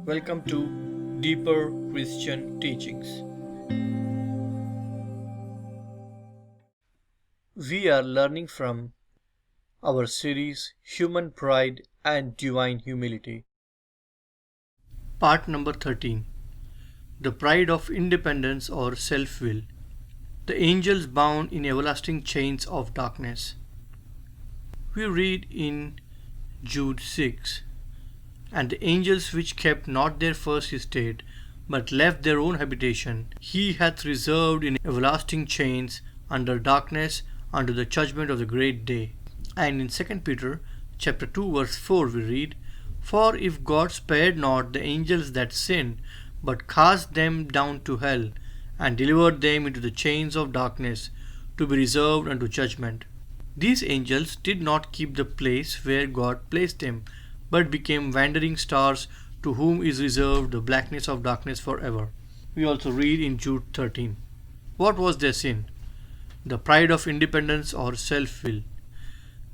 Welcome to Deeper Christian Teachings. We are learning from our series Human Pride and Divine Humility. Part number 13. The Pride of Independence or Self-Will. The angels bound in everlasting chains of darkness. We read in Jude 6. And the angels which kept not their first estate, but left their own habitation, he hath reserved in everlasting chains under darkness unto the judgment of the great day. And in 2 Peter chapter 2 verse 4 we read, For if God spared not the angels that sinned, but cast them down to hell, and delivered them into the chains of darkness, to be reserved unto judgment. These angels did not keep the place where God placed them, but became wandering stars to whom is reserved the blackness of darkness forever. We also read in Jude 13. What was their sin? The pride of independence or self-will.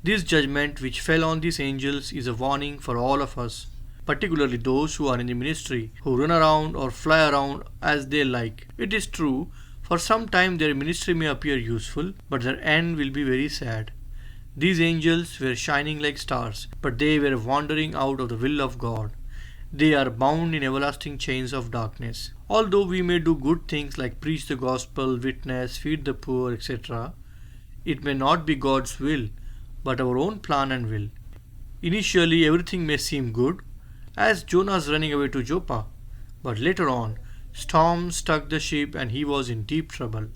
This judgment which fell on these angels is a warning for all of us, particularly those who are in the ministry, who run around or fly around as they like. It is true, for some time their ministry may appear useful, but their end will be very sad. These angels were shining like stars, but they were wandering out of the will of God. They are bound in everlasting chains of darkness. Although we may do good things like preach the gospel, witness, feed the poor, etc., it may not be God's will, but our own plan and will. Initially, everything may seem good, as Jonah's running away to Joppa, but later on, storms struck the ship and he was in deep trouble.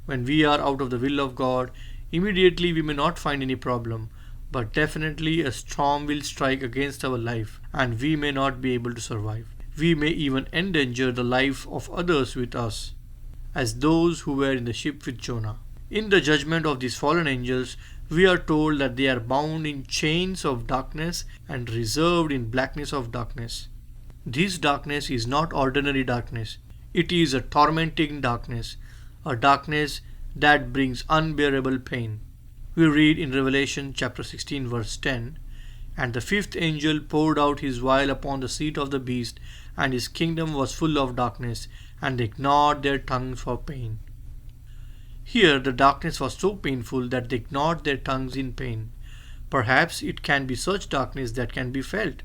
When we are out of the will of God, immediately we may not find any problem, but definitely a storm will strike against our life and we may not be able to survive. We may even endanger the life of others with us, as those who were in the ship with Jonah. In the judgment of these fallen angels, we are told that they are bound in chains of darkness and reserved in blackness of darkness. This darkness is not ordinary darkness. It is a tormenting darkness, a darkness that brings unbearable pain. We read in Revelation chapter 16 verse 10, And the fifth angel poured out his vial upon the seat of the beast, and his kingdom was full of darkness, and they gnawed their tongues for pain. Here the darkness was so painful that they gnawed their tongues in pain. Perhaps it can be such darkness that can be felt.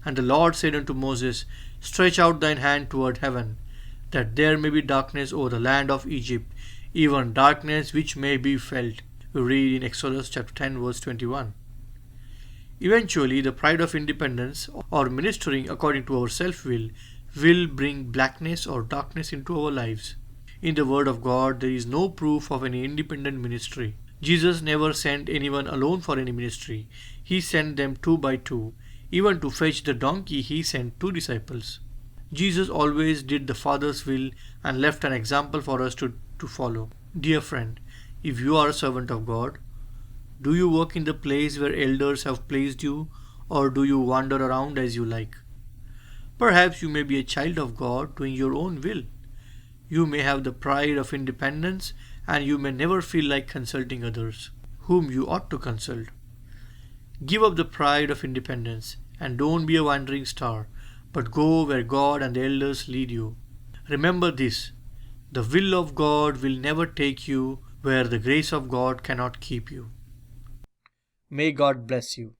And the Lord said unto Moses, Stretch out thine hand toward heaven, that there may be darkness over the land of Egypt, even darkness which may be felt. We read in Exodus chapter 10 verse 21. Eventually, the pride of independence or ministering according to our self-will will bring blackness or darkness into our lives. In the Word of God, there is no proof of any independent ministry. Jesus never sent anyone alone for any ministry. He sent them two by two. Even to fetch the donkey, he sent two disciples. Jesus always did the Father's will and left an example for us to follow. Dear friend, if you are a servant of God, do you work in the place where elders have placed you, or do you wander around as you like? Perhaps you may be a child of God doing your own will. You may have the pride of independence, and you may never feel like consulting others, whom you ought to consult. Give up the pride of independence, and don't be a wandering star, but go where God and the elders lead you. Remember this, the will of God will never take you where the grace of God cannot keep you. May God bless you.